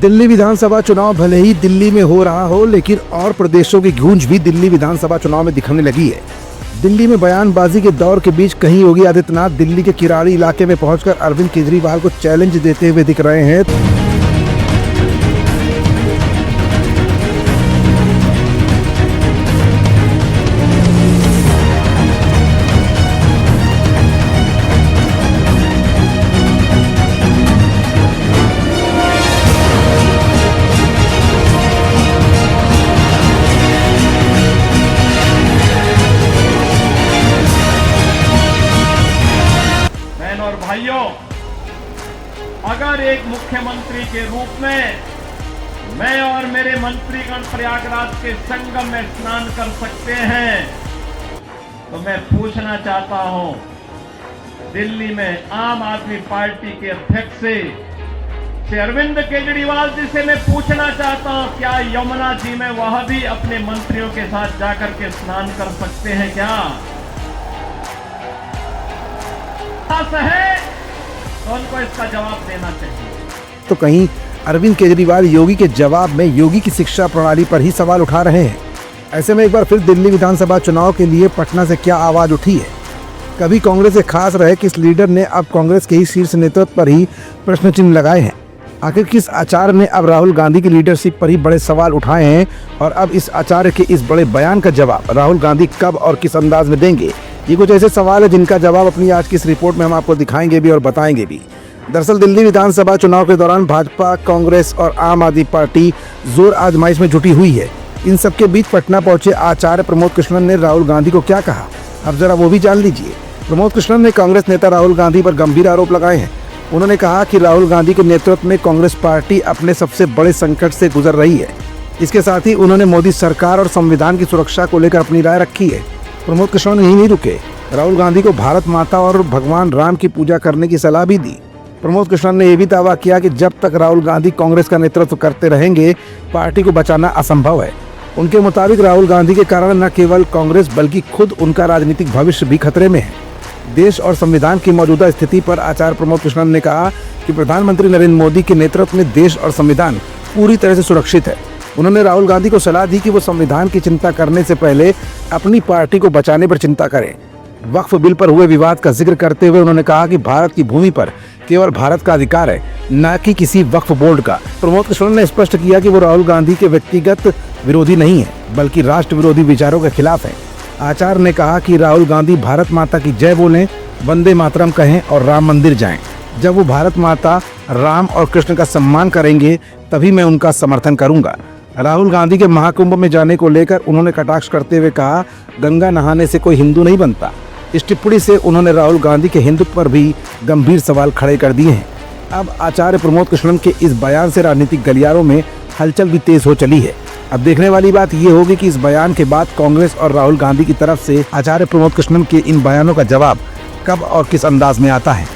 दिल्ली विधानसभा चुनाव भले ही दिल्ली में हो रहा हो, लेकिन और प्रदेशों की गूंज भी दिल्ली विधानसभा चुनाव में दिखने लगी है। दिल्ली में बयानबाजी के दौर के बीच कहीं योगी आदित्यनाथ दिल्ली के किराड़ी इलाके में पहुंचकर अरविंद केजरीवाल को चैलेंज देते हुए दिख रहे हैं। और भाइयों, अगर एक मुख्यमंत्री के रूप में मैं और मेरे मंत्रीगण प्रयागराज के संगम में स्नान कर सकते हैं, तो मैं पूछना चाहता हूं दिल्ली में आम आदमी पार्टी के अध्यक्ष से अरविंद केजरीवाल जी से मैं पूछना चाहता हूं, क्या यमुना जी में वह भी अपने मंत्रियों के साथ जाकर के स्नान कर सकते हैं क्या? है तो उनको इसका जवाब देना चाहिए। तो कहीं अरविंद केजरीवाल योगी के जवाब में योगी की शिक्षा प्रणाली पर ही सवाल उठा रहे हैं। ऐसे में एक बार फिर दिल्ली विधानसभा चुनाव के लिए पटना से क्या आवाज उठी है। कभी कांग्रेस से खास रहे कि इस लीडर ने अब कांग्रेस के ही शीर्ष नेतृत्व पर ही प्रश्न चिन्ह लगाए हैं। आखिर किस आचार्य ने अब राहुल गांधी की लीडरशिप पर ही बड़े सवाल उठाए हैं, और अब इस आचार्य के इस बड़े बयान का जवाब राहुल गांधी कब और किस अंदाज में देंगे? ये कुछ ऐसे सवाल है जिनका जवाब अपनी आज की इस रिपोर्ट में हम आपको दिखाएंगे भी और बताएंगे भी। दरअसल दिल्ली विधानसभा चुनाव के दौरान भाजपा, कांग्रेस और आम आदमी पार्टी जोर आजमाइश में जुटी हुई है। इन सबके बीच पटना पहुंचे आचार्य प्रमोद कृष्णन ने राहुल गांधी को क्या कहा, अब जरा वो भी जान लीजिए। प्रमोद कृष्णन ने कांग्रेस नेता राहुल गांधी पर गंभीर आरोप लगाए हैं। उन्होंने कहा कि राहुल गांधी के नेतृत्व में कांग्रेस पार्टी अपने सबसे बड़े संकट से गुजर रही है। इसके साथ ही उन्होंने मोदी सरकार और संविधान की सुरक्षा को लेकर अपनी राय रखी है। प्रमोद कृष्णन यही नहीं रुके, राहुल गांधी को भारत माता और भगवान राम की पूजा करने की सलाह भी दी। प्रमोद कृष्णन ने यह भी दावा किया कि जब तक राहुल गांधी कांग्रेस का नेतृत्व करते रहेंगे, पार्टी को बचाना असंभव है। उनके मुताबिक राहुल गांधी के कारण न केवल कांग्रेस बल्कि खुद उनका राजनीतिक भविष्य भी खतरे में है। देश और संविधान की मौजूदा स्थिति पर आचार्य प्रमोद कृष्णन ने कहा कि प्रधानमंत्री नरेंद्र मोदी के नेतृत्व में देश और संविधान पूरी तरह से सुरक्षित है। उन्होंने राहुल गांधी को सलाह दी कि वो संविधान की चिंता करने से पहले अपनी पार्टी को बचाने पर चिंता करें। वक्फ बिल पर हुए विवाद का जिक्र करते हुए उन्होंने कहा कि भारत की भूमि पर केवल भारत का अधिकार है, न कि किसी वक्फ बोर्ड का। प्रमोद कृष्णन ने स्पष्ट किया कि वो राहुल गांधी के व्यक्तिगत विरोधी नहीं है, बल्कि राष्ट्र विरोधी विचारों के खिलाफ है। आचार्य ने कहा कि राहुल गांधी भारत माता की जय बोलें, वंदे मातरम कहें और राम मंदिर जाएं। जब वो भारत माता, राम और कृष्ण का सम्मान करेंगे, तभी मैं उनका समर्थन करूंगा। राहुल गांधी के महाकुंभ में जाने को लेकर उन्होंने कटाक्ष करते हुए कहा, गंगा नहाने से कोई हिंदू नहीं बनता। इस टिप्पणी से उन्होंने राहुल गांधी के हिंदुत्व पर भी गंभीर सवाल खड़े कर दिए हैं। अब आचार्य प्रमोद कृष्णन के इस बयान से राजनीतिक गलियारों में हलचल भी तेज हो चली है। अब देखने वाली बात ये होगी कि इस बयान के बाद कांग्रेस और राहुल गांधी की तरफ से आचार्य प्रमोद कृष्णन के इन बयानों का जवाब कब और किस अंदाज में आता है।